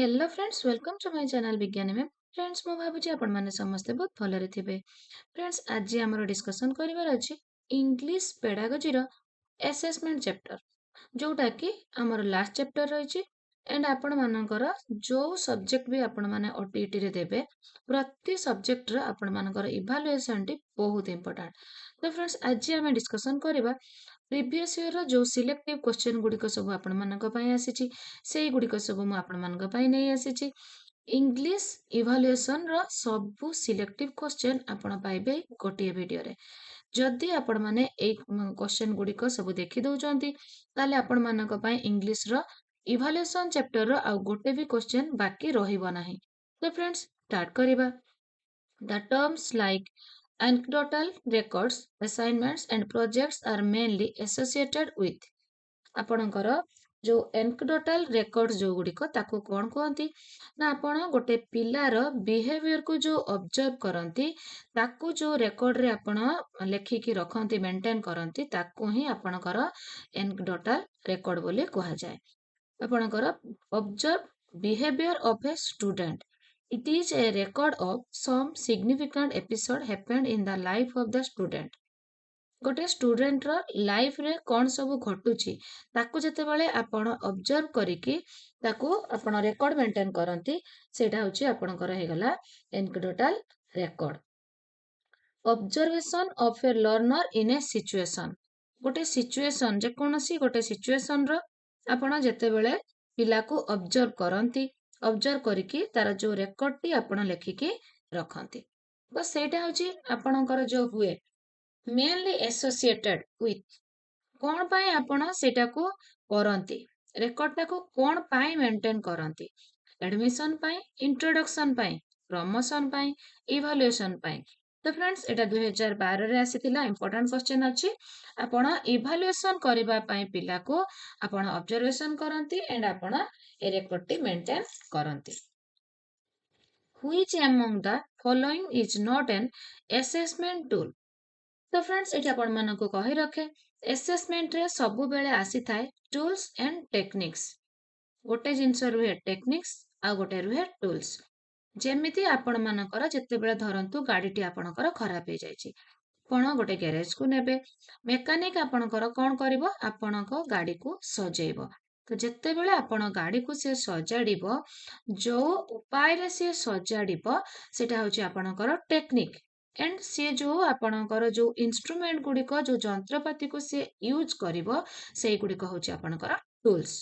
Hello friends, welcome to my channel विज्ञानी ma'am. Friends, मु भाबुची आपण माने समस्ते बहुत भलरे थिबे। फ्रेंड्स, आज हमर डिस्कशन करिवार अछि इंग्लिश पेडागोजी रो असेसमेंट चैप्टर, जोटा कि हमर लास्ट चैप्टर रहिछि। एंड आपण मानकर जो सब्जेक्ट भी आपण माने ओटीटी रे देबे, प्रति सब्जेक्ट रो आपण मानकर इवैल्यूएशन टी बहुत इंपोर्टेंट। तो फ्रेंड्स, आज हम डिस्कशन करिबा प्रीवियस ईयर रो जो सिलेक्टिव क्वेश्चन गुडी को सब आपण मानक पई आसीछि, सेई गुडी को सब मु आपण मानक पई नै आसीछि। इंग्लिश इवैल्यूएशन रो सब सिलेक्टिव क्वेश्चन आपण पाइबे गोटिए वीडियो रे। जदि आपण माने एई क्वेश्चन गुडी को सब देखि दउचंती, ताले आपण मानक पई इंग्लिश रो इवैल्यूएशन चैप्टर रो आ गोटे भी क्वेश्चन बाकी रहिबो नाही। तो फ्रेंड्स, स्टार्ट करिबा। The terms like anecdotal records, assignments and projects are mainly associated with ଆପଣଙ୍କର जो एनकडोटाल रेकर्ड जो गुड़िक ताको कौन कहती ना आपण गोटे पिलार बिहेवियर को जो ऑब्जर्व करती ताको जो रेकर्ड रे आपण लेखिकी रखती मेंटेन करती ताको ही आपणकर एनकडोटाल रेकर्ड बोली कहा जाए। आपणकर observe behaviour of a student, it is a record of some significant episode happened in the life of the student। गोटे स्टूडेंट रो लाइफ रे कौन सब घटुची ताकू जेतेबेले आपण ऑब्जर्व करिकी ताकू आपण रेकॉर्ड मेंटेन करंती, सेटा होची आपणकर हेगला anecdotal record. Observation of a learner in a situation, गोटे सिचुएशन जे कोनोसी गोटे सिचुएशन रो आपण जेतेबेले पिला को ऑब्जर्व करंती, ऑब्जर्व करिकी तार जो रेकॉर्ड टी आपण लेखिकी रखंती, तो सेटा होची आपणकर जो हुए मेनली एसोसिएटेड विथ कौन पाए आपण सेटा को करंती, रेकॉर्ड टा को कौन पाए मेंटेन करंती, एडमिशन पाए, इंट्रोडक्शन पाए, प्रमोशन पाए, इवैल्यूएशन पाए। तो फ्रेंड्स, एटा 2012 रे आसीतिला, इंपोर्टेंट क्वेश्चन अछि। आपण इवैल्यूएशन करबा पाए पिला को आपण ऑब्जर्वेशन करंती एंड आपण ए रेकॉर्ड टी मेंटेन करंती। Which among the following is not an assessment tool? तो फ्रेंड्स, ये आपण मानको कहि रखे असेसमेंट रे सबु बेले आसी थाए टूल्स एंड टेक्निक्स। गोटे जिनस रुहे टेक्निक्स आ गोटे रुहे टूल्स। जेमिति आपण मानकर जेतेबेले धरंतु गाडीटी आपणकर खराब हे जायछि, आपण गोटे गैरेज को नेबे, मेकानिक आपणकर कोन करिवो, आपणको गाडी को सजेइबो। तो जेतेबेले आपण गाडी को से सजाडिबो, जो उपाय रे से सजाडिबो सेटा होछि आपणकर टेक्निक। एंड सी जो आपणकर जो इंस्ट्रूमेंट गुड़िक जो जंत्रपाति को सी यूज करिवो सेई गुड़िक होछि आपणकर टूल्स।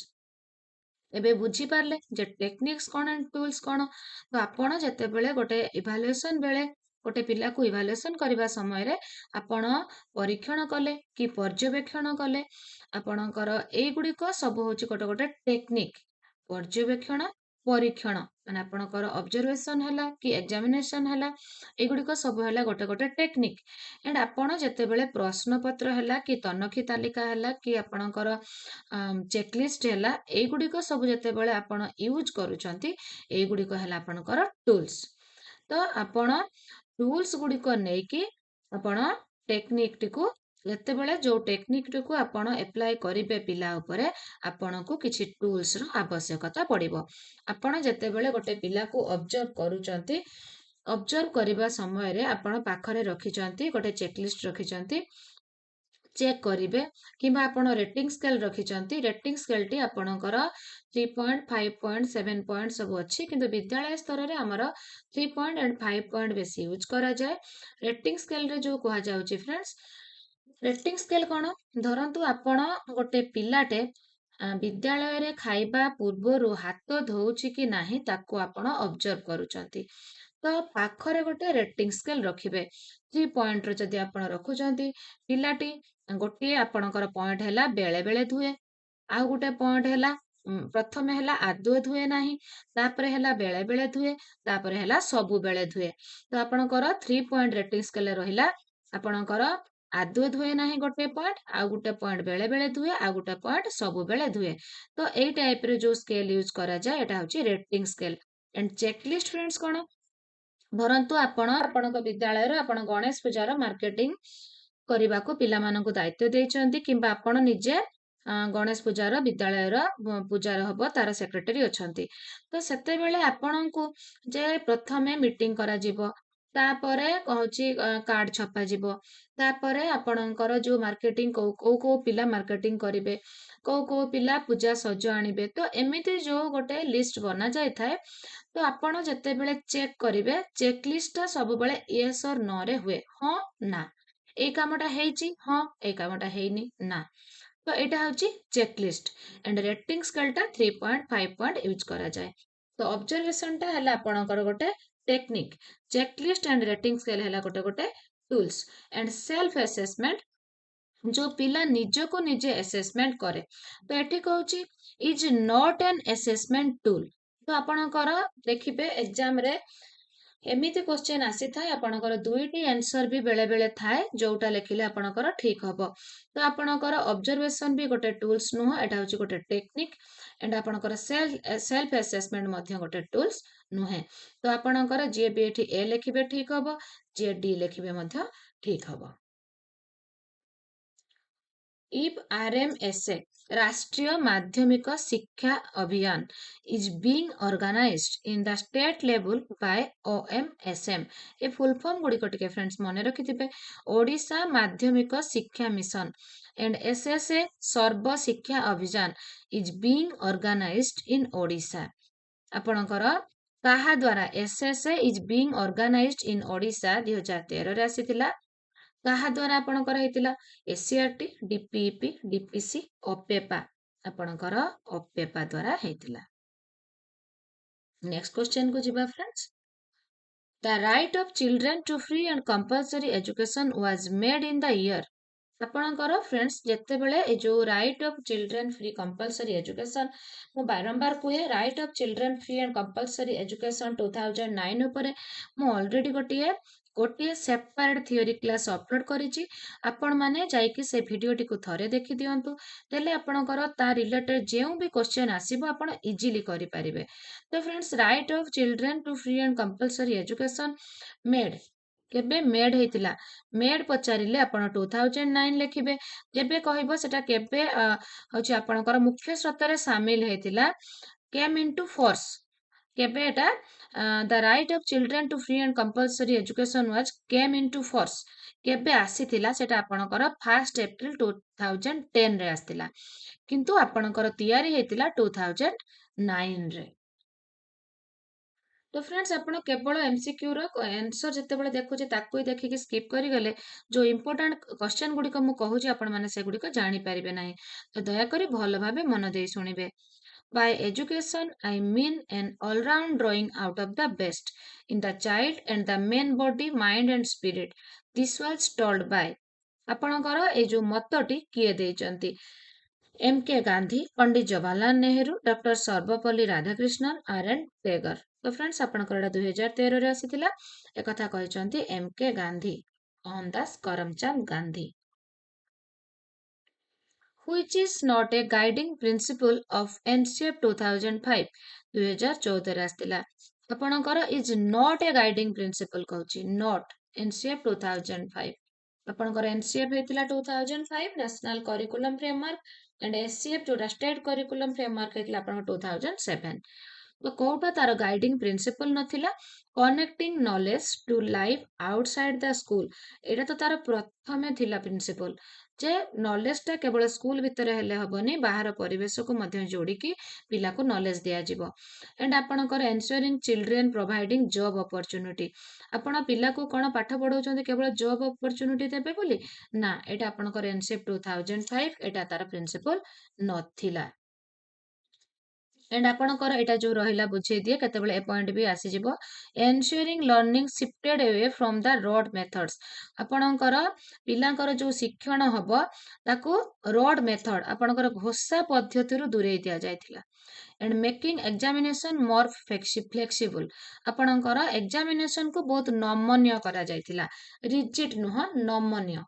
एबे बुझी पारले जे टेक्निक्स कोन एंड टूल्स कोन। तो आपण जेतेबेले गोटे इवैल्यूएशन बेले गोटे पिला को इवैल्यूएशन करबा समय रे आपण परीक्षण कले कि पर्यवेक्षण कले, आपणकर एई गुड़िक सब होछि गोटे गोटे टेक्निक। पर्यवेक्षण, परीक्षण माने आपणकर ऑब्जर्वेशन हैला कि एग्जामिनेशन हैला, ए गुड़िक सब हैला गोटे गोटे टेक्निक। एंड आपण जेतेबेले प्रश्न पत्र हैला कि तनखी तालिका हैला कि आपणकर चेकलिस्ट हैला, ए गुड़िक सब जेतेबेले आपण यूज करूछंती, ए गुड़िक हैला आपणकर टूल्स। तो आपण टूल्स गुड़िक नेकी आपण टेक्निक टिकु जेतेबेले जो टेक्निक टिकु आपण अप्लाई करिवे पिला उपरे, आपणको किछि टूल्स रो आवश्यकता पड़िबो। आपण जेतेबेले गोटे पिला को ऑब्जर्व करूचंती, ऑब्जर्व करबा समय रे आपण पाखरे रखिचंती गोटे चेकलिस्ट रखिचंती, चेक करिवे किबा आपण रेटिंग स्केल रखिचंती, रेटिंग स्केल टी आपणकर 3 पॉइंट 5 पॉइंट 7 पॉइंट सब अछि, किंतु विद्यालय स्तर रे हमर 3 पॉइंट एंड 5 पॉइंट बेसी यूज करा जाय। रेटिंग स्केल रे जो कहा जाउची फ्रेंड्स, रेटिंग स्केल कोन, धरंतु आपण गोटे पिलाटे विद्यालय रे खाइबा पूर्वरु हाथ धोउची कि नाही ताको आपण ऑब्जर्व करूचंती, तो पाखरे गोटे रेटिंग स्केल रखिबे। 3 पॉइंट रो जदि आपण रखुचंती, पिलाटी गोटे आपणकर पॉइंट हैला बेले बेले धुए, आ गोटे पॉइंट हैला प्रथमे हैला आदो धुए नाही, तापरे हैला बेले बेले धुए, तापरे हैला सबु बेले धुए। तो आपणकर 3 पॉइंट रेटिंग स्केल रहिला, आपणकर आदो धुए नाही गोटे पॉइंट, आ गोटे पॉइंट बेले बेले धुए, आ गोटे पॉइंट सबु बेले धुए। तो एई टाइप रे जो स्केल यूज करा जाय एटा होची rating scale. And checklist friends कोन, धरंतु आपण आपणक विद्यालय रे आपण गणेश पूजार मार्केटिंग करबा को पिला मानकु दायित्व देइचंती, किंबा आपण निजे ଗଣେଶ ପୂଜାର ବିଦ୍ୟାଳୟର ପୂଜାର ହବ ତାର ସେକ୍ରେଟାରୀ ଅଛନ୍ତି। ତ ସେତେବେଳେ ଆପଣଙ୍କୁ ଯେ ପ୍ରଥମେ ମିଟିଂ କରାଯିବ, ତାପରେ ହଉଛି କାର୍ଡ ଛପାଯିବ, ତାପରେ ଆପଣଙ୍କର ଯୋଉ ମାର୍କେଟିଂ କୋଉ ପିଲା ମାର୍କେଟିଂ କରିବେ, କୋଉ ପିଲା ପୂଜା ସଜ ଆଣିବେ, ତ ଏମିତି ଯୋଉ ଗୋଟେ ଲିଷ୍ଟ ବନା ଯାଇଥାଏ। ତ ଆପଣ ଯେତେବେଳେ ଚେକ୍ କରିବେ, ଚେକ୍ ଲିଷ୍ଟଟା ସବୁବେଳେ ୟେସ୍ ଅର୍ नो ରେ ହୁଏ। ହଁ ନା, ଏଇ କାମଟା ହେଇଛି, ହଁ ଏଇ କାମଟା ହେଇନି, ନା। ତ ଏଇଟା ହଉଛି ଚେକ୍ ଲିଷ୍ଟ ଆଣ୍ଡ ରେଟିଂ ସ୍କେଲଟା 3.5 ପଏଣ୍ଟ ୟୁଜ୍ କରାଯାଏ। ତ ଅବଜରଭେସନଟା ହେଲା ଆପଣଙ୍କର ଗୋଟେ technique, checklist and rating scale ହେଲା ଗୋଟେ ଟୁଲ୍ସ ଆଣ୍ଡ ସେଲ୍ଫ ଆସେସମେଣ୍ଟ ଯୋଉ ପିଲା ନିଜକୁ ନିଜେ ଆସେସମେଣ୍ଟ କରେ। ତ ଏଠି କହୁଛି ଇଜ୍ ନଟ୍ ଆନ୍ ଆସେସମେଣ୍ଟ ଟୁଲ୍। ତ ଆପଣଙ୍କର ଦେଖିବେ ଏକ୍ଜାମରେ ଏମିତି କ୍ୱେଶ୍ଚେନ୍ ଆସିଥାଏ, ଆପଣଙ୍କର ଦୁଇଟି ଆନ୍ସର ବି ବେଳେ ବେଳେ ଥାଏ, ଯୋଉଟା ଲେଖିଲେ ଆପଣଙ୍କର ଠିକ ହବ। ତ ଆପଣଙ୍କର ଅବଜରଭେସନ ବି ଗୋଟେ ଟୁଲ୍ସ ନୁହଁ, ଏଟା ହଉଛି ଗୋଟେ ଟେକ୍ନିକ୍ ଏଣ୍ଡ ଆପଣଙ୍କର ସେଲ୍ଫ ଆସେସମେଣ୍ଟ ମଧ୍ୟ ଗୋଟେ ଟୁଲ୍ସ ନୁହେଁ। ତ ଆପଣଙ୍କର ଯିଏ ବି ଏଠି ଏ ଲେଖିବେ ଠିକ ହବ, ଯିଏ ଡି ଲେଖିବେ ମଧ୍ୟ ଠିକ ହବ। If RMSA राष्ट्रीय माध्यमिक शिक्षा अभियान is being organized in the state level by OMSM, ए फुल फॉर्म गुड़िक टिके फ्रेंड्स मन रखिथिबे, ओडिशा माध्यमिक शिक्षा मिशन एंड SSA सर्व शिक्षा अभियान is being organized in Odisha. आपणकर काहा द्वारा SSA is being organized in Odisha 2013 रे आसीथिला। काहा द्वारा आपणकर हेतिला, एसीआरटी, डीपीईपी, डीपीसी, ओपेपा, आपणकर ओपेपा द्वारा हेतिला। नेक्स्ट क्वेश्चन को जिबा friends. The right of children to free and compulsory education was made in the year। ଆପଣଙ୍କର फ्रेंड्स ଯେତେବେଳେ ଏ ଯୋଉ right of children free compulsory education, ମୁଁ ବାରମ୍ବାର କୁହେ right of children free and compulsory education 2009 ଉପରେ ମୁଁ ଅଲରେଡି ଗୋଟିଏ ସେପାରେଟ୍ ଥିଓରି କ୍ଲାସ୍ ଅପଲୋଡ୍ କରିଛି। ଆପଣମାନେ ଯାଇକି ସେ ଭିଡ଼ିଓଟିକୁ ଥରେ ଦେଖିଦିଅନ୍ତୁ, ଦେଲେ ଆପଣଙ୍କର ତା ରିଲେଟେଡ୍ ଯେଉଁ ବି କ୍ୱେଶ୍ଚେନ୍ ଆସିବ ଆପଣ ଇଜିଲି କରିପାରିବେ। ତ friends, right of children to free and compulsory education made କେବେ ମେଡ୍ ହେଇଥିଲା? ମେଡ୍ ପଚାରିଲେ ଆପଣ 2009 ଲେଖିବେ। ଯେବେ କହିବ ସେଟା କେବେ ହଉଛି ଆପଣଙ୍କର ମୁଖ୍ୟ ସ୍ରୋତରେ ସାମିଲ ହେଇଥିଲା, କେମ୍ ଇନଟୁ ଫୋର୍ସ, କେବେ ଏଟା the right of children to free and compulsory education was came into force କେବେ ଆସିଥିଲା? ସେଟା ଆପଣଙ୍କର 1 ଏପ୍ରିଲ 2010 ରେ ଆସିଥିଲା, କିନ୍ତୁ ଆପଣଙ୍କର ତିଆରି ହେଇଥିଲା 2009 ରେ। तो फ्रेंड्स, आपण केवल एमसीक्यू रो आंसर जेतेबेले देखुचे ताकू ही देखिकी स्किप करिगले जो इंपोर्टेंट क्वेश्चन गुडी को मु कहूची आपण माने से गुडी को जानि परिबे नाही। तो दया करी भल भाबे मन देई सुनिबे। By education, I mean an all-round drawing out of the best in the child and the main body, mind and spirit. This was told by ଆପଣଙ୍କର ଏଇ ଯୋଉ ମତଟି କିଏ ଦେଇଛନ୍ତି? एम के गांधी, पंडित जवाहरलाल नेहरू, डॉक्टर सर्वपल्ली राधाकृष्णन, आर.एन. टेगर। तो फ्रेंड्स, आपणकर 2013 रे आसीथिला, ए कथा कहिसंती एम के Gandhi, Mohandas Karamchand Gandhi. Which is not a guiding principle of NCF 2005, 2014 ରେ ଆସିଥିଲା। ଆପଣଙ୍କର is not a guiding principle कहूची, not NCF 2005। ଆପଣଙ୍କର NCF ହେଇଥିଲା 2005 national curriculum framework and SCF जोटा स्टेट करिकुलम फ्रेमवर्क ହେଇଥିଲା ଆପଣଙ୍କ 2007। तो कोउटा तार गाइडिंग प्रिंसिपल नथिला, connecting knowledge to life outside the school, एटा तो तार प्रथमे थिला प्रिंसिपल जे नॉलेजटा केवल स्कूल भितर हेले हबनी, बाहर परिवेश को मध्य जोड़िकी पिला को नॉलेज दिया जिवो। एंड आपणकर एन्श्योरिंग चिल्ड्रेन प्रोवाइडिंग जॉब अपॉर्चुनिटी, आपण पिला को कोन पाठ पढौचंदी केवल जॉब अपॉर्चुनिटी देबे बोली ना, एटा आपणकर एनसीएफ 2005 एटा तार प्रिंसिपल नथिला। एंड आपणकर एटा जो रहिला बुझे दिए केतेबेले ए पॉइंट भी आसी जिवो, ensuring learning shifted away from the rote methods, आपणकर पिलांकर जो शिक्षण हबो ताकू रोड मेथड आपणकर घोषा पद्धति रु दूरे दिया जायथिला। And making examination more flexible, आपणकर एग्जामिनेशन को बहुत नमनीय करा जायथिला, रिजिड नुह, नमनीय।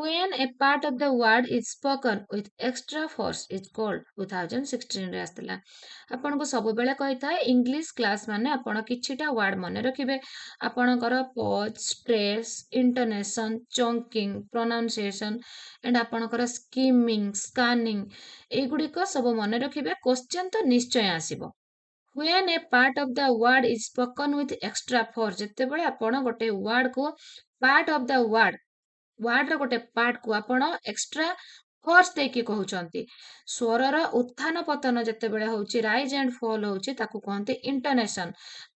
When a part of the word is spoken with extra force is called 2016 ରେ ଆସିଥିଲା ଆପଣଙ୍କୁ ସବୁବେଳେ କହିଥାଏ ଇଂଲିଶ କ୍ଲାସ୍ ମାନେ ଆପଣ କିଛିଟା ୱାର୍ଡ ମନେ ରଖିବେ ଆପଣଙ୍କର ପଜ୍ ଷ୍ଟ୍ରେସ୍ ଇଣ୍ଟୋନେସନ୍ ଚଙ୍କିଂ ପ୍ରୋନାଉନ୍ସିଏସନ୍ ଏଣ୍ଡ ଆପଣଙ୍କର ସ୍କିମିଂ ସ୍କାନିଂ ଏଇଗୁଡ଼ିକ ସବୁ ମନେ ରଖିବେ କ୍ୱେଶ୍ଚନ୍ ତ ନିଶ୍ଚୟ ଆସିବ When a part of the word is spoken with extra force ଯେତେବେଳେ ଆପଣ ଗୋଟେ ୱାର୍ଡ କୁ part of the ୱାର୍ଡର ଗୋଟେ ପାର୍ଟ କୁ ଆପଣ ଏକ୍ସଟ୍ରା ଫୋର୍ସ ଦେଇକି କହୁଛନ୍ତି ସ୍ୱରର ଉତ୍ଥାନ ପତନ ଯେତେବେଳେ ହଉଛି ରାଇଜ ଆଣ୍ଡ ଫଲ୍ ହଉଛି ତାକୁ କୁହନ୍ତି ଇଣ୍ଟୋନେସନ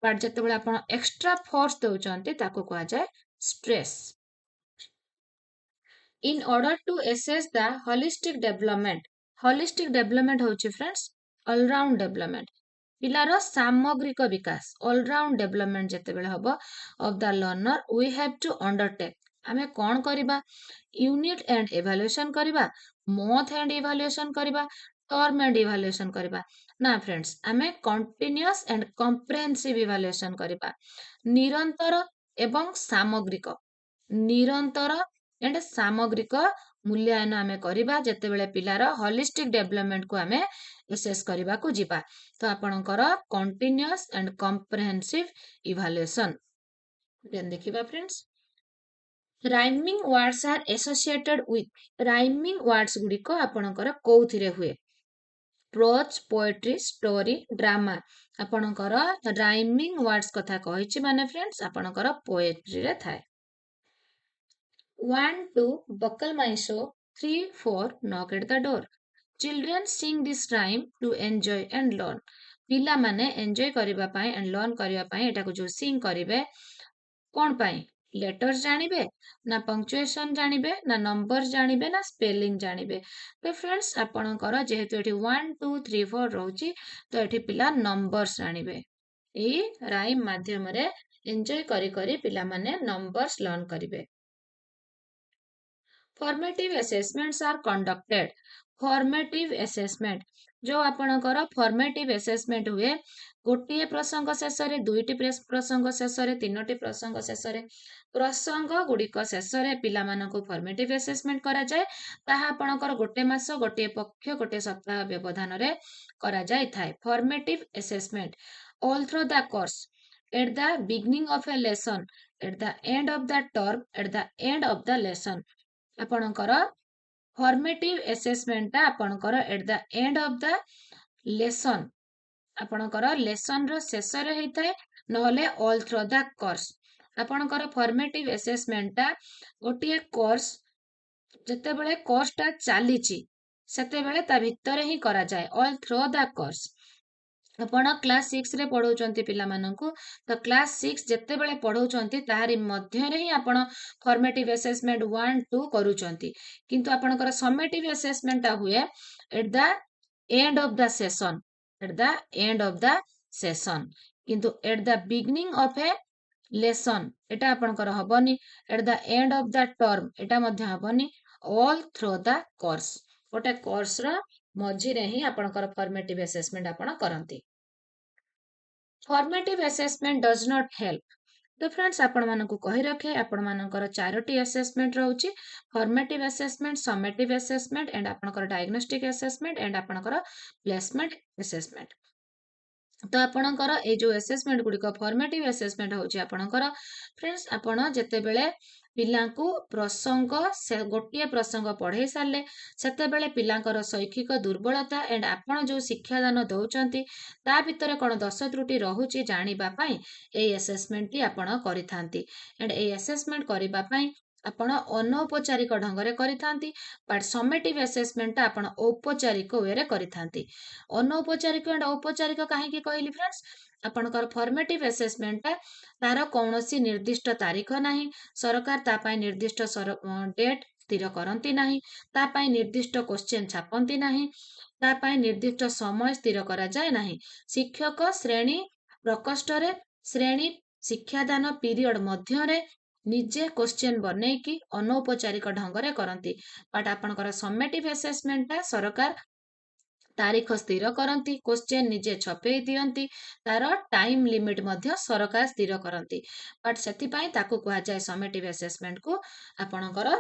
ବଟ୍ ଯେତେବେଳେ ଆପଣ ଏକ୍ସଟ୍ରା ଫୋର୍ସ ଦଉଛନ୍ତି ତାକୁ କୁହାଯାଏ stress In order to assess the holistic development ହଉଛି friends all-round development ପିଲାର ସାମଗ୍ରିକ ବିକାଶ all-round development ଯେତେବେଳେ ହବ of the learner we have to undertake ଆମେ କଣ କରିବା ୟୁନିଟ୍ ଆଣ୍ଡ evaluation କରିବା month and evaluation କରିବା term and evaluation କରିବା ନା friends ଆମେ continuous and comprehensive evaluation କରିବା ନିରନ୍ତର ଏବଂ ସାମଗ୍ରିକ ନିରନ୍ତର ଏଣ୍ଡ ସାମଗ୍ରିକ ମୂଲ୍ୟାୟନ ଆମେ କରିବା ଯେତେବେଳେ ପିଲାର holistic development କୁ ଆମେ assess କରିବାକୁ ଯିବା ତ ଆପଣଙ୍କର continuous and comprehensive evaluation ଦେଖିବା friends rhyming words are associated with rhyming words ଗୁଡ଼ିକ ଆପଣଙ୍କର କୋଉଥିରେ ହୁଏ prose poetry story drama ଆପଣଙ୍କର rhyming words କଥା କହିଛି ମାନେ friends ଆପଣଙ୍କର poetry ରେ ଥାଏ 1 2 buckle my shoe 3 4 knock at the door children sing this rhyme to enjoy and learn ପିଲାମାନେ ଏନ୍ଜୟ କରିବା ପାଇଁ and learn କରିବା ପାଇଁ ଏଟାକୁ ଯୋଉ sing କରିବେ କଣ ପାଇଁ ଲେଟର୍ସ ଜାଣିବେ ନା ପଙ୍କ୍ଚୁଏସନ ଜାଣିବେ ନା ନମ୍ବର ଜାଣିବେ ନା ସ୍ପେଲିଂ ଜାଣିବେ ତ ଫ୍ରେଣ୍ଡସ୍ ଆପଣଙ୍କର ଯେହେତୁ ଏଠି 1 2 3 4 ରହୁଛି ତ ଏଠି ପିଲା ନମ୍ବର୍ସ ଜାଣିବେ ଏଇ ରାଇମ୍ ମାଧ୍ୟମରେ ଏନ୍ଜୟ କରି କରି ପିଲାମାନେ ନମ୍ବର୍ସ ଲର୍ନ କରିବେ Formative assessments are conducted. Formative assessment जो आपणकर formative assessment हुए गोटे प्रसंग शेषରେ दुईटी प्रसंग शेषରେ तीनोटी प्रसंग शेषରେ प्रसंग गुड़िक शेषରେ पिलाମାନଙ୍କୁ formative assessment କରାଯାଏ ତାହା ଆପଣଙ୍କର ଗୋଟେ ମାସ ଗୋଟିଏ ପକ୍ଷ ଗୋଟିଏ ସପ୍ତାହ ବ୍ୟବଧାନରେ କରାଯାଇଥାଏ formative assessment all through the course at the beginning of a lesson at the end of the term at the end of the lesson ଆପଣଙ୍କର formative assessment ଟା ଆପଣଙ୍କର at the end of the lesson ଆପଣଙ୍କର lesson ର ଶେଷରେ ହେଇଥାଏ ନହେଲେ all through the course ଆପଣଙ୍କର formative assessment ଟା ଗୋଟିଏ course ଯେତେବେଳେ course ଟା ଚାଲିଛି ସେତେବେଳେ ତା ଭିତରେ ହିଁ କରାଯାଏ all through the course ଆପଣ କ୍ଲାସ୍ 6 ରେ ପଢଉଛନ୍ତି ପିଲାମାନଙ୍କୁ ତ କ୍ଲାସ୍ 6 ଯେତେବେଳେ ପଢଉଛନ୍ତି ତାହାରି ମଧ୍ୟରେ ହିଁ ଆପଣ ଫର୍ମେଟିଭ୍ ଆସେସମେଣ୍ଟ 1 2 କରୁଛନ୍ତି କିନ୍ତୁ ଆପଣଙ୍କର ସमेଟିଭ୍ ଆସେସମେଣ୍ଟଟା ହୁଏ at the end of the session at the end of the session କିନ୍ତୁ at the beginning of a lesson ଏଟା ଆପଣଙ୍କର ହବନି at the end of the term ଏଟା ମଧ୍ୟ ହବନି ଅଲ୍ ଥ୍ରୋ ଦ କୋର୍ସ ଗୋଟେ କୋର୍ସର ମଝିରେ ହିଁ ଆପଣଙ୍କର ଫର୍ମେଟିଭ୍ ଆସେସମେଣ୍ଟ ଆପଣ କରନ୍ତି Formative assessment does not help. ତ ଫ୍ରେଣ୍ଡସ୍ ଆପଣମାନଙ୍କୁ କହି ରଖେ ଆପଣମାନଙ୍କର 4ଟି ଆସେସମେଣ୍ଟ ରହୁଛି ଫର୍ମେଟିଭ୍ ଆସେସମେଣ୍ଟ ସमेଟିଭ୍ ଆସେସମେଣ୍ଟ ଏଣ୍ଡ ଆପଣଙ୍କର ଡାୟଗ୍ନୋଷ୍ଟିକ୍ ଆସେସମେଣ୍ଟ ଏଣ୍ଡ ଆପଣଙ୍କର ପ୍ଲେସମେଣ୍ଟ ଆସେସମେଣ୍ଟ ତ ଆପଣଙ୍କର ଏଇ ଯୋଉ ଆସେସମେଣ୍ଟ ଗୁଡ଼ିକ ଫର୍ମେଟିଭ୍ ଆସେସମେଣ୍ଟ ହେଉଛି ଆପଣଙ୍କର ଫ୍ରେଣ୍ଡସ୍ ଆପଣ ଯେତେବେଳେ ପିଲାଙ୍କୁ ପ୍ରସଙ୍ଗ ଗୋଟିଏ ପ୍ରସଙ୍ଗ ପଢ଼େଇ ସାରିଲେ ସେତେବେଳେ ପିଲାଙ୍କର ଶୈକ୍ଷିକ ଦୁର୍ବଳତା ଏଣ୍ଡ ଆପଣ ଯୋଉ ଶିକ୍ଷାଦାନ ଦଉଛନ୍ତି ତା ଭିତରେ କ'ଣ ଦୋଷ ତ୍ରୁଟି ରହୁଛି ଜାଣିବା ପାଇଁ ଏଇ ଆସେସମେଣ୍ଟଟି ଆପଣ କରିଥାନ୍ତି ଏଣ୍ଡ ଏଇ ଆସେସମେଣ୍ଟ କରିବା ପାଇଁ ଆପଣ ଅନୌପଚାରିକ ଢଙ୍ଗରେ କରିଥାନ୍ତି ବଟ୍ ସमेଟିଭ୍ ଆସେସମେଣ୍ଟଟା ଆପଣ ଔପଚାରିକ ୱେରେ କରିଥାନ୍ତି ଅନୌପଚାରିକ ଏଣ୍ଡ ଔପଚାରିକ କାହିଁକି କହିଲି ଫ୍ରେଣ୍ଡସ୍ ଆପଣଙ୍କର ଫର୍ମେଟିଭ୍ ଆସେସମେଣ୍ଟଟା ତାର କୌଣସି ନିର୍ଦ୍ଦିଷ୍ଟ ତାରିଖ ନାହିଁ ସରକାର ତା ପାଇଁ ନିର୍ଦ୍ଦିଷ୍ଟ ଡେଟ୍ ସ୍ଥିର କରନ୍ତି ନାହିଁ ତା ପାଇଁ ନିର୍ଦ୍ଦିଷ୍ଟ କୋଶ୍ଚେନ୍ ଛାପନ୍ତି ନାହିଁ ତା ପାଇଁ ନିର୍ଦ୍ଦିଷ୍ଟ ସମୟ ସ୍ଥିର କରାଯାଏ ନାହିଁ ଶିକ୍ଷକ ଶ୍ରେଣୀ ପ୍ରକୋଷ୍ଠରେ ଶ୍ରେଣୀ ଶିକ୍ଷାଦାନ ପିରିୟଡ଼ ମଧ୍ୟରେ ନିଜେ କୋଶ୍ଚେନ୍ ବନେଇକି ଅନୌପଚାରିକ ଢଙ୍ଗରେ କରନ୍ତି ବଟ୍ ଆପଣଙ୍କର ସमेଟିଭ୍ ଆସେସମେଣ୍ଟଟା ସରକାର ତାରିଖ ସ୍ଥିର କରନ୍ତି କୋଶ୍ଚେନ୍ ନିଜେ ଛପେଇ ଦିଅନ୍ତି ତାର ଟାଇମ୍ ଲିମିଟ୍ ମଧ୍ୟ ସରକାର ସ୍ଥିର କରନ୍ତି ବଟ୍ ସେଥିପାଇଁ ତାକୁ କୁହାଯାଏ ସमेଟିଭ୍ ଆସେସମେଣ୍ଟକୁ ଆପଣଙ୍କର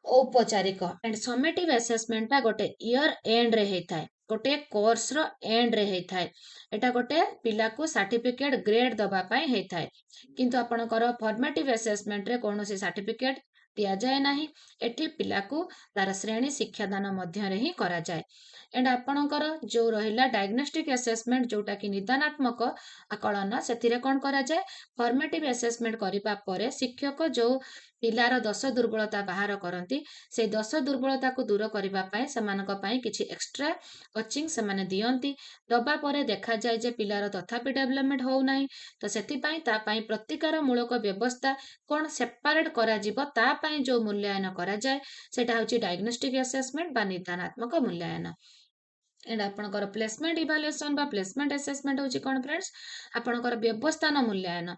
औपचारिक एंड समेटिव असेसमेंट गोटे इयर एंड रे होता है गोटे कोर्स रो एंड रे होता है एटा गोटे पिला को सर्टिफिकेट ग्रेड दबा पाई होता है किंतु आपणकर फॉर्मेटिव असेसमेंट रे कोनोसी सर्टिफिकेट दिया जाए नाही एठी पिला को तार श्रेणी शिक्षादान मध्य रे ही करा जाए एंड आपणकर जो रहिला डायग्नोस्टिक असेसमेंट जोटा कि निदानात्मक आकलन सेथिरे कोन करा जाए फॉर्मेटिव असेसमेंट करिबा परे शिक्षक जो पिलार दश दुर्बलता बाहर करती से दश दुर्बलता को दूर करने से किसी एक्सट्रा कोचिंग से दियंती दबा पर देखा जाए जे पिलार तथापि डेवलपमेंट होना तो से प्रतिकार मूलक व्यवस्था कौन सेपारेट कर जो मूल्यांकन करा जाए सेटा होची डायग्नोस्टिक असेसमेंट बा निदानात्मक मूल्यांकन एंड आपणकर प्लेसमेंट इवाल्युएशन बा प्लेसमेंट असेसमेंट होची कोन फ्रेंड्स आपणकर व्यवस्थान मूल्यांकन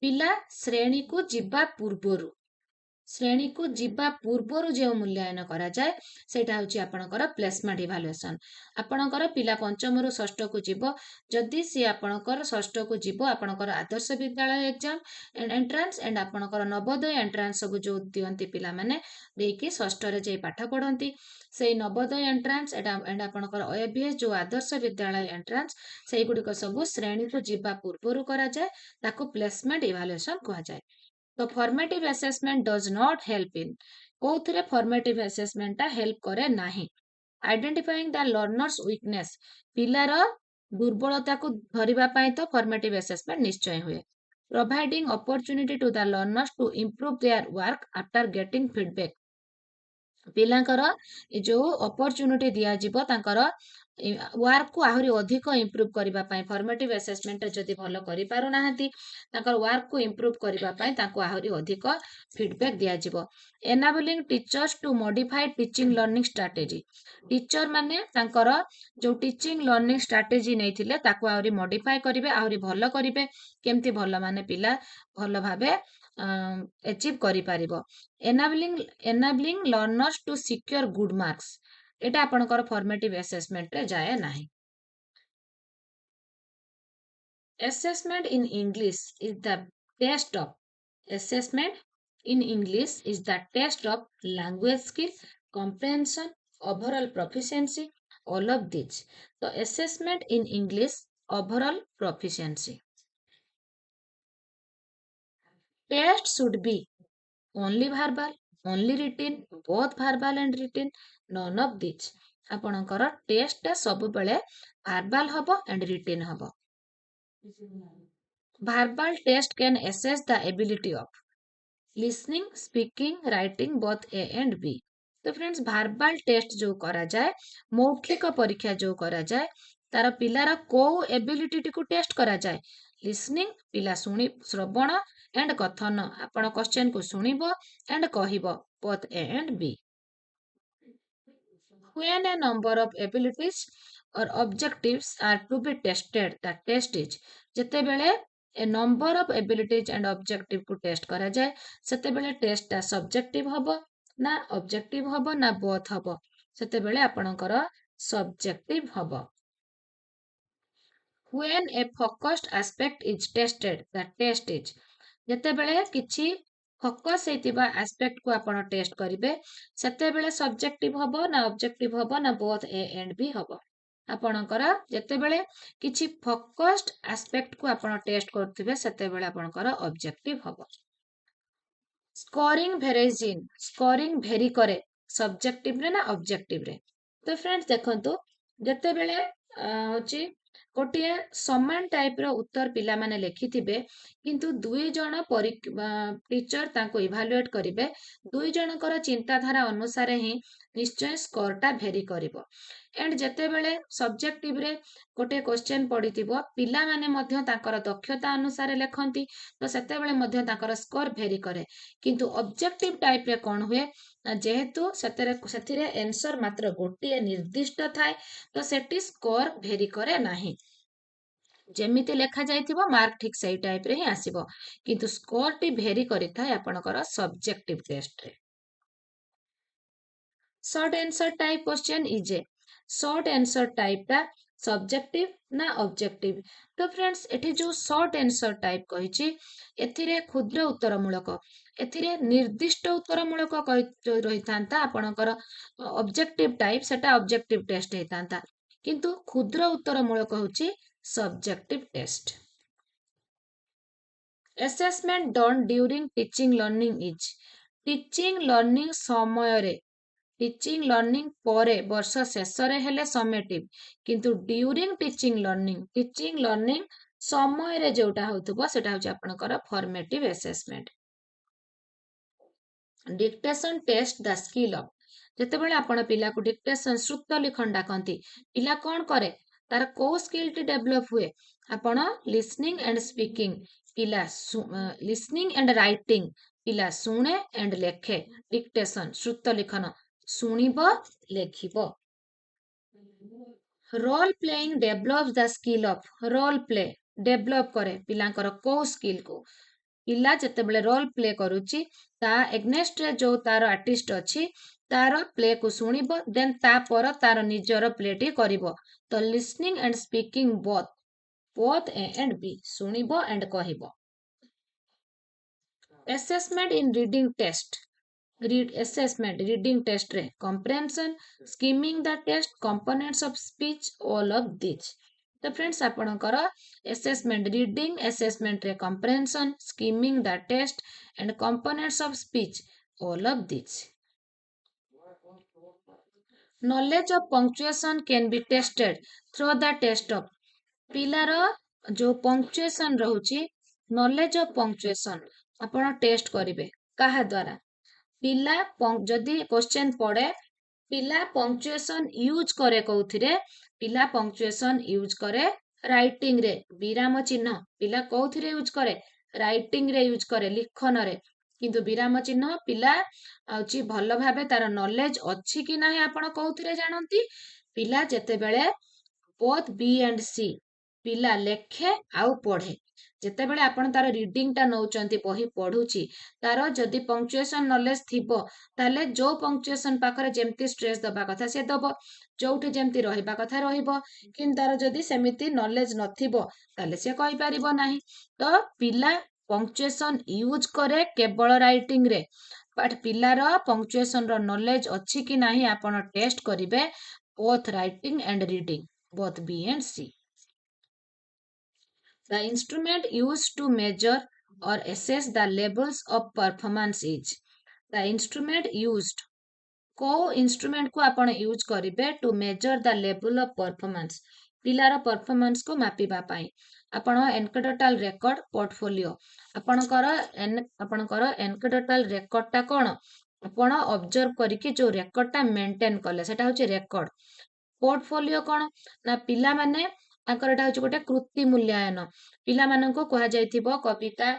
पिला श्रेणी को जिबा पूर्वरु श्रेणी को जीवा पूर्वर जो मूल्यांकन करा जाए सेटा होची आपणकर प्लेसमेंट इवाल्युएशन आपणकर पिला पंचम रु षष्ठ को जीव जदि सी आपणकर षष्ठ को जीव आपणकर Adarsh Vidyalaya exam and entrance and आपणकर नवोदय एंट्रांस सब जो दियंती पिला माने देकी षष्ठ रे जे पाठ पढ़ंती से नवोदय एंट्रांस एंड आपणकर ओएबीएस जो आदर्श विद्यालय एंट्रांस से गुडी सब श्रेणी को जीवा पूर्वर करा जाए ताको प्लेसमेंट इवाल्युएशन कहा जाए तो formative assessment does not help in कोथरे फॉर्मेटिव असेसमेंट ता हेल्प करे नाही आइडेंटिफाइंग द लर्नर्स वीकनेस पिलार दुर्बलता को धरिबा पई तो फॉर्मेटिव असेसमेंट निश्चय हुए providing opportunity to the learners to improve their work after getting feedback पिलांकर जो अपॉर्चुनिटी दिया जिवो तांकर वर्क को आहरी अधिक इंप्रूव करबा पई फॉर्मेटिव असेसमेंट जदि भलो करि पारु नाहंती तांकर वर्क को इंप्रूव करबा पई तांको आहरी अधिक फीडबैक दिया जिवो enabling teachers to modify teaching learning strategy teacher माने तांकर जो टीचिंग लर्निंग स्ट्रेटजी नैथिले ताको आहरी मॉडिफाई करिवे आहरी भलो करिवे केमती भलो माने पिला भलो भाबे अचीव करि पारिबो enabling learners to secure good marks एटा आपनकर फॉर्मेटिव असेसमेंट रे जाए नाही assessment in english is the test of assessment in english is the test of language skill comprehension overall proficiency all of these so assessment in english overall proficiency test should be only verbal only written both verbal and written none of these आपणकर test सब बेले verbal हबो and written हबो verbal test can assess the ability of listening speaking writing both A and B तो friends verbal test जो करा जाए मौखिक परीक्षा जो करा जाए तार पिलार को एबिलिटी को टेस्ट करा जाए लिसनिंग पिला सुनी श्रवण एंड कथन आपण क्वेश्चन को सुनिबो and कहिबो both A and B when a number of abilities or objectives are to be tested the test is जते बेले a number of abilities and objective को टेस्ट करा जाए सेते बेले टेस्ट ता सब्जेक्टिव हबो ना ऑब्जेक्टिव हबो ना बोथ हबो सेते बेले आपणकर सब्जेक्टिव हबो when a focused aspect is tested the test is जते बेले किछि फोकस हेतिबा एस्पेक्ट को आपण टेस्ट करिवे सेते बेले सब्जेक्टिव हबो ना ऑब्जेक्टिव हबो ना बोथ ए एंड बी हबो आपणकर जते बेले किछि फोकस्ड एस्पेक्ट को आपण टेस्ट करथिबे सेते बेले आपणकर ऑब्जेक्टिव हबो स्कोरिंग भेरी करे सब्जेक्टिव रे ना ऑब्जेक्टिव रे तो फ्रेंड्स देखंतु जते बेले होची गोटे समान टाइप रो उत्तर पिला माने लिखिथिबे किंतु दुई जण टीचर तांको इभालुएट करिवे दुई जनकर चिंताधारा अनुसार ही निश्चय स्कोर टा भेरी करिवो एंड जते बेले सब्जेक्टिव रे गोटे क्वेश्चन पडिथिबो पिला माने मध्य तांकर दक्षता अनुसार लेखंती तो सेते बेले मध्य तांकर स्कोर भेरी करे किंतु ऑब्जेक्टिव टाइप रे कोन हुए जेहेतु सेथिरे आंसर मात्र गोटे निर्दिष्ट थाए तो सेटी स्कोर भेरी करे नाही जेमिति लेखा जाइथिबो मार्क ठीक सही टाइप रे ही आसीबो किंतु स्कोर टी भेरी करिथाय आपनकर सब्जेक्टिव टेस्ट रे short answer type question is a short answer type टा सब्जेक्टिव ना ऑब्जेक्टिव तो फ्रेंड्स एठी जो शॉर्ट आंसर टाइप कहिची एथिरे क्षुद्र उत्तर मूलक एथिरे निर्दिष्ट उत्तरमूलक रही था आपणकर ऑब्जेक्टिव टाइप सेटा ऑब्जेक्टिव टेस्ट होता किंतु क्षुद्र उत्तरमूलक होची subjective test assessment done during teaching learning is teaching learning समय रे टीचिंग लर्निंग परे वर्ष शेष रे हेले समेटिव किंतु ड्यूरिंग टीचिंग लर्निंग समय रे जोटा होतबो सेटा होची आपणकर formative assessment dictation test the skill of ଯେତେବେଳେ ଆପଣ ପିଲାକୁ ଡିକ୍ଟେସନ ଶ୍ରୁତ ଲିଖନ ଡାକନ୍ତି ପିଲା କଣ କରେ ତାର କୋଉ ସ୍କିଲ ଟି ଡେଭଲପ ହୁଏ ଆପଣ ଲିସନିଂ ଆଣ୍ଡ ସ୍ପିକିଂ ପିଲା ଲିସନିଂ ଆଣ୍ଡ ରାଇଟିଂ ପିଲା ଶୁଣେ ଆଣ୍ଡ ଲେଖେ ଡିକ୍ଟେସନ ଶ୍ରୁତ ଲିଖନ ଶୁଣିବ ଲେଖିବ role playing develop the skill of role play develop କରେ ପିଲାଙ୍କର କୋଉ ସ୍କିଲ କୁ ପିଲା ଯେତେବେଳେ ରୋଲ ପ୍ଲେ କରୁଛି ତା ଏଗନେଷ୍ଟରେ ଯୋଉ ତାର ଆର୍ଟିଷ୍ଟ ଅଛି ତାର ପ୍ଲେ କୁ ଶୁଣିବ ଦେନ୍ ତାपर ତାର ନିଜର ପ୍ଲେ ଟି କରିବ ତ listening and speaking both A and B ଶୁଣିବ ଆଣ୍ଡ କହିବ assessment in reading test assessment reading test रे comprehension skimming the test components of speech all of these तो फ्रेंड्स आपणकर assessment reading assessment रे comprehension skimming the test and components of speech all of these knowledge of punctuation can be tested through the test of ପିଲାର जो punctuation ରହୁଛି knowledge of punctuation ଆପଣ test କରିବେ କାହା ଦ୍ୱାରା ପିଲା ଯଦି क्वेश्चन पड़े पिला पंक्चुएशन यूज करे कौथिरे पिला पंक्चुएशन यूज करे राइटिंग रे विराम चिन्ह पिला कौथिरे यूज करे राइटिंग रे यूज करे लिखन रे किंतु विराम चिन्ह पिला आउची भल भाबे तार नॉलेज अछि कि नाही आपण कौथिरे जानंती पिला जेतेबेले बोथ बी एंड सी पिला लेखे आउ पढ़े ଯେତେବେଳେ ଆପଣ ତାର ରିଡିଂ ଟା ନଉଛନ୍ତି ବହି ପଢୁଛି ତାର ଯଦି ପଙ୍କ୍ଚୁଏସନ ନଲେଜ ଥିବ ତାହେଲେ ଯୋଉ ପଙ୍କ୍ଚୁଏସନ ପାଖରେ ଯେମିତି ଷ୍ଟ୍ରେସ୍ ଦବା କଥା ସେ ଦବ ଯୋଉଠି ଯେମିତି ରହିବା କଥା ରହିବ କିନ୍ତୁ ତାର ଯଦି ସେମିତି ନଲେଜ ନଥିବ ତାହେଲେ ସେ କହିପାରିବ ନାହିଁ ତ ପିଲା ପଙ୍କ୍ଚୁଏସନ ୟୁଜ କରେ କେବଳ ରାଇଟିଂ ରେ ବଟ୍ ପିଲାର ପଙ୍କ୍ଚୁଏସନ ର ନଲେଜ ଅଛି କି ନାହିଁ ଆପଣ ଟେଷ୍ଟ କରିବେ both writing and reading both B and C The instrument used to measure or assess the levels of performance is the instrument used को instrument को आपण यूज करिवे to measure the level of performance पिलार performance को मापिबा पाई आपण एनकेडोटल record portfolio आपणकर एनकेडोटल record टा कोन आपण ऑब्जर्व करिकि जो रेकॉर्ड टा मेंटेन करले सेटा होची रेकॉर्ड पोर्टफोलियो कोन ना पिला माने तांकर एटा होची गोटे कृति मूल्यांकन पिला मानको कहा जायथिबो कविता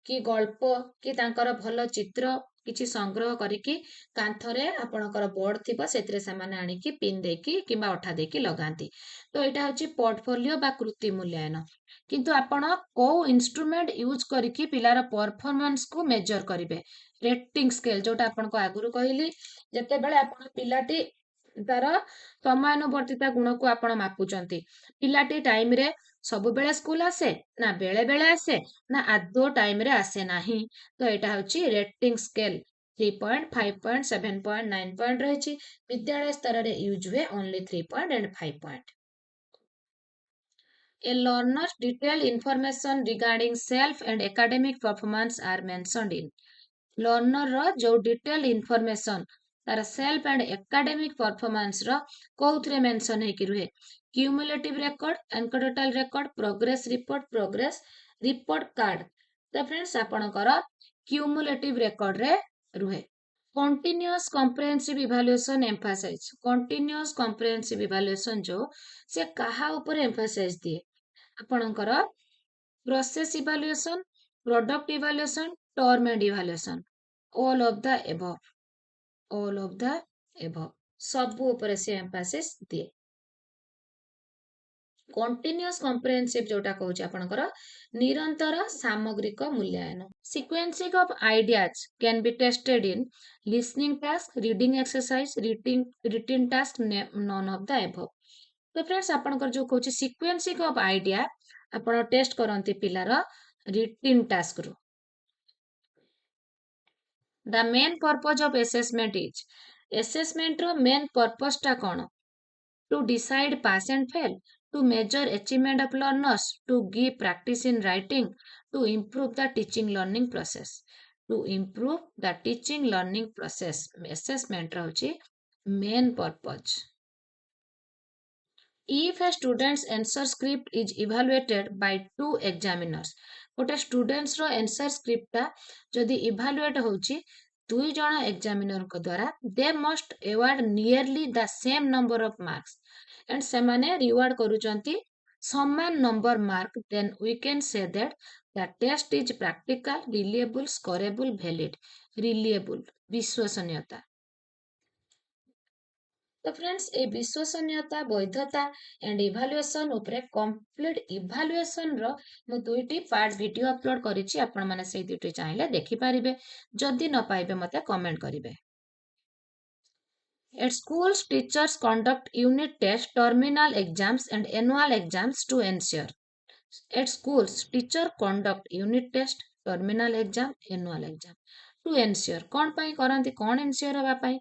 कि गल्प कि तांकर भल चित्र किछि संग्रह करिकि कांथरे आपणकर बोर्ड थिबो सेतरे समान आनिकि पिन देकी किबा अठा देकी लगांती तो एटा होची पोर्टफोलियो बा कृति मूल्यांकन किंतु आपण को इंस्ट्रूमेंट यूज करिकि पिलार परफॉर्मेंस को मेजर करिवे रेटिंग स्केल जोटा आपण को आगुरु कहली जते बेले आपण पिलाटी तार समयानुवर्तिता गुण को आपण मापुचंती पिलाटी टाइम रे सब बेले स्कूल आसे ना बेले बेले आसे ना आदो टाइम रे आसे नाही तो एटा होची rating scale 3.5 point 7 point 9 point रही विद्यालय स्तर रे यूज हुए only 3 point and 5 point A learner's detailed information regarding self and academic performance are mentioned in learner रो जो डिटेल इनफॉरमेशन तार सेल्फ एंड एकेडमिक परफॉर्मेंस रो कोउथरे मेंशन हे कि रुहे cumulative record anecdotal record progress report card तो friends आपणकर क्यूमुलेटिव रिकॉर्ड रे रुहे continuous comprehensive evaluation emphasize continuous comprehensive evaluation जो से कहा ऊपर एम्फासाइज दिए आपणकर process evaluation product evaluation term end evaluation all of the above सब ऊपर से एम्फासिस दिए कंटीन्यूअस कॉम्प्रिहेंसिव जोटा कहूछ आपनकर निरंतर सामग्रिक मूल्यांकन sequencing of ideas can be tested in listening task reading exercise written task none of the above तो फ्रेंड्स आपनकर जो कहूछ सीक्वेंसिंग ऑफ आइडिया आपण टेस्ट करंती पिलार रिटिन टास्क रो The main purpose of assessment is assessment ro main purpose टा कौन to decide pass and fail, to measure achievement of learners, to give practice in writing, to improve the teaching learning process. To improve the teaching learning process. Assessment रहुची main purpose. If a student's answer script is evaluated by two examiners, गोटे students रो answer script टा जदि evaluate होची दुई जण examiner को द्वारा they must award nearly the same number of marks and say माने रिवार्ड करूचंती समान number mark then we can say that the test is practical reliable scorable valid reliable विश्वसनीयता तो फ्रेंड्स ए विश्वसनीयता वैधता एंड इभालुएशन उपरे कंप्लीट इभालुएशन रो मु दुईटी पार्ट वीडियो अपलोड करिछि आपण माने सेही दुईटी चाहिले देखि पारिबे जदि न पाइबे मते कमेंट करिवे At schools, teachers conduct unit tests, terminal exams, and annual exams to ensure. At schools, teacher conduct unit test, terminal exam, annual exam to ensure. कौन पाई करंती कौन ensure हवा पाई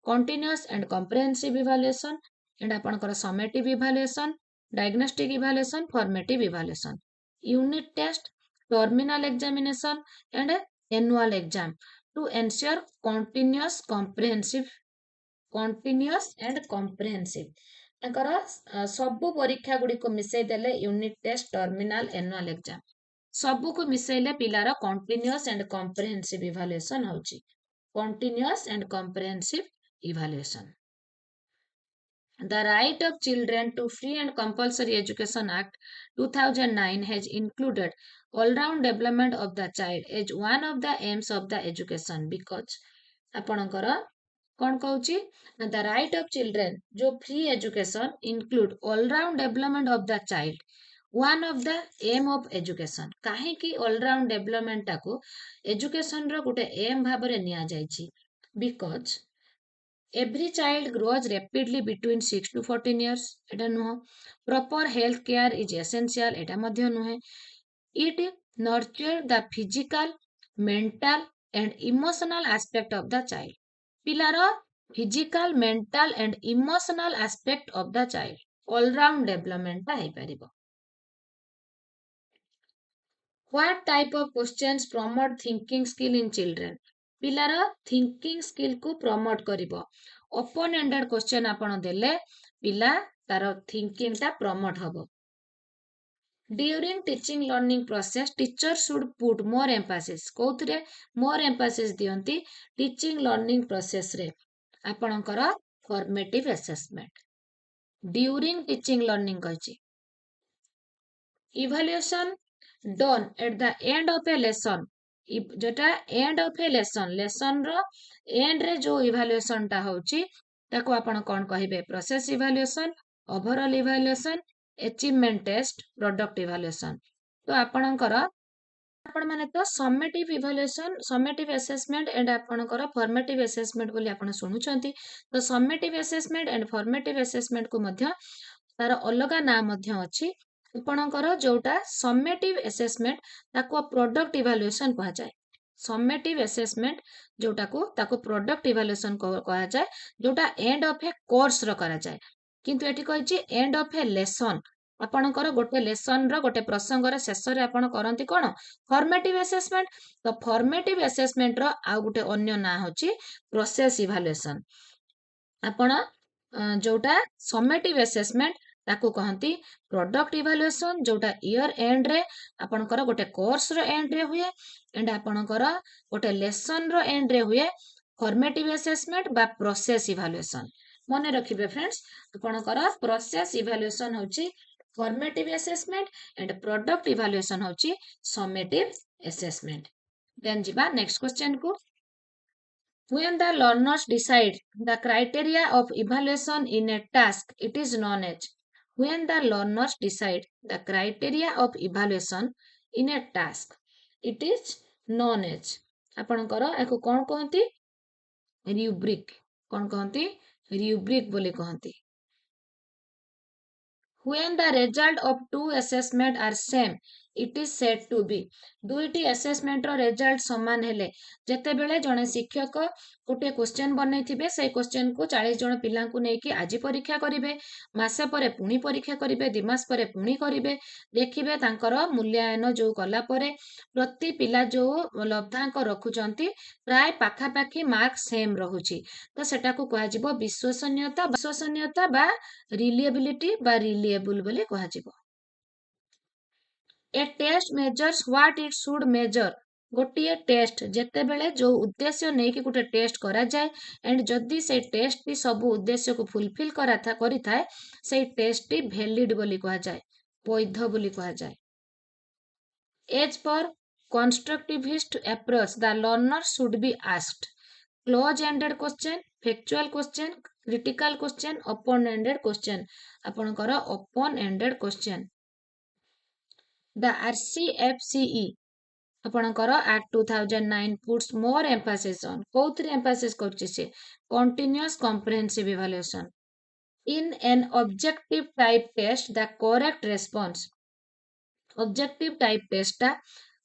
continuous and comprehensive evaluation and आपनकर summative evaluation, diagnostic evaluation, formative evaluation, unit test, terminal examination, and annual exam to ensure continuous and comprehensive ତାଙ୍କର ସବୁ ପରୀକ୍ଷା ଗୁଡ଼ିକୁ ମିଶେଇ ଦେଲେ ୟୁନିଟ୍ ଟେଷ୍ଟ ଟର୍ମିନାଲ ଏନୁଆଲ ଏକ୍ଜାମ ସବୁକୁ ମିଶେଇଲେ ପିଲାର କଣ୍ଟିନ୍ୟୁଅସ୍ ଆଣ୍ଡ କମ୍ପ୍ରେହେନ୍ସିଭ୍ ଇଭାଲୁଏସନ୍ ହେଉଛି continuous and comprehensive evaluation. The Right of Children to Free and Compulsory Education Act 2009 has included all-round development of the child as one of the aims of the education because ଆପଣଙ୍କର कौन कहूची the right of children जो free education include all-round development of the child one of the aim of education काहेकि all-round development टाको education रो गुटे aim भाबरे निया जायछि because every child grows rapidly between 6 to 14 years एटा नुह proper health care is essential एटा मध्य नुहे it nurture the physical mental and emotional aspect of the child pillar physical mental and emotional aspect of the child all round development ता हेई परिबो what type of questions promote thinking skill in children pillar thinking skill को promote करिबो open ended question आपण देले पिला तार thinking ता promote हबो during teaching learning process teacher should put more emphasis कोउथरे more emphasis दियंती teaching learning process रे आपणकर formative assessment during teaching learning कहछि evaluation done at the end of a lesson जोटा end of a lesson row end रे जो evaluation टा होछि ताको आपण कोन कहिबे process evaluation overall evaluation achievement test product evaluation तो आपणकर आपण माने तो summative evaluation summative assessment and आपणकर फॉर्मेटिव असेसमेंट बोली आपण सुनुचंती तो summative assessment and formative assessment को मध्य तार अलगा नाम मध्य अछि आपणकर जोटा समेटिव असेसमेंट ताको प्रोडक्ट इवैल्यूएशन कहा जाय समेटिव असेसमेंट जोटा को ताको प्रोडक्ट इवैल्यूएशन कहा जाय जोटा एंड ऑफ ए कोर्स रो करा जाय किंतु एठी कहिछि एंड ऑफ ए लेसन आपणकर गोटे लेसन रो गोटे प्रसंग रो शेष रे आपण करंती कोन फॉर्मेटिव असेसमेंट तो फॉर्मेटिव असेसमेंट रो आ गोटे अन्य ना होची प्रोसेस इवैल्यूएशन आपण जोटा समेटिव असेसमेंट ताको कहंती प्रोडक्ट इवैल्यूएशन जोटा ईयर एंड रे आपणकर गोटे कोर्स रो एंड रे हुए एंड आपणकर गोटे लेसन रो एंड रे हुए फॉर्मेटिव असेसमेंट बा प्रोसेस इवैल्यूएशन मने रखिबे फ्रेंड्स आपणकर प्रोसेस इवैल्यूएशन होची formative assessment and product evaluation होची summative assessment then jiba next question को when the learners decide the criteria of evaluation in a task it is known as when the learners decide the criteria of evaluation in a task it is known as आपणकर एको कोन कहंती rubric कोन कहंती rubric बोली कहंती when the result of two assessment are same it is said to be दुईटी assessment result समान हेले जेतेबेले जणे शिक्षक गोटे क्वेश्चन बनैथिबे से क्वेश्चन को 40 जण पिलांकु नेकी आज परीक्षा करिवे मासे परे पुणी परीक्षा करिवे 2 मास परे पुणी करिवे देखिबे तांकर मूल्यांकन जो कला परे प्रति पिला जो लब्धांक रखुचंती प्राय पाखापाखी मार्क सेम रहुची तो सेटा को कहा जिवो विश्वसनीयता बा रिलिएबिलिटी बा रिलिएबल बोली कहा जिवो a test measures what it should measure गोटे टेस्ट जेतेबेले जो उद्देश्य नहीं कि गोटे टेस्ट करा जाए एंड जदि से टेस्ट टी सब उद्देश्य को फुलफिल करिथाए से टेस्ट टी वैलिड बोली कहा जाए वैध बोली कहा जाए as per constructivist approach the learner should be asked close ended question factual question critical question open ended question आपणकर open ended question the RCFCE आपणकर at 2009 puts more emphasis on कोउथरे emphasis करछि से continuous comprehensive evaluation in an objective type test the correct response objective type test टा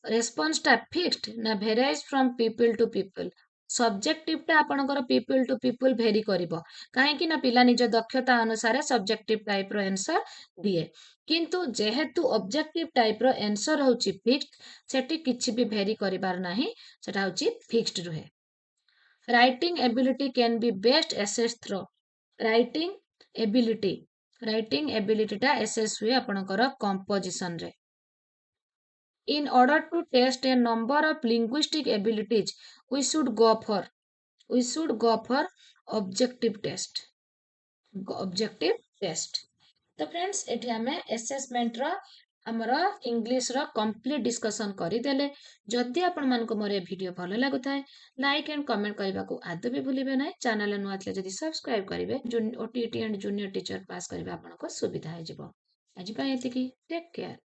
response टा fixed ना varies from people to people subjective टा आपणकर people to people भेरी करिवो काहेकि ना पिला निज दक्षता अनुसार सब्जेक्टिव टाइप रो आंसर दिए किंतु जेहेतु ऑब्जेक्टिव टाइप रो आंसर होची फिक्स्ड सेठी किछि भी भेरी करिवार नाही सेटा होची फिक्स्ड रहे writing ability can be best assess through writing ability टा एसेस हुए आपणकर कंपोजिशन रे In order to test a number of linguistic abilities, we should go for objective test. तो फ्रेंड्स एठी हमें असेसमेंट रो हमरो इंग्लिश रो कंप्लीट डिस्कशन करिदेले जदि आपण मानको मोर वीडियो भलो लागुथाय लाइक एंड कमेंट करबा को आदो भी भूलिबे नै चैनल नुआ थले जदि सब्सक्राइब करिवे ओटीटी एंड जूनियर टीचर पास करबा आपण को सुविधा हे जिवो आज पय एतिकी टेक केयर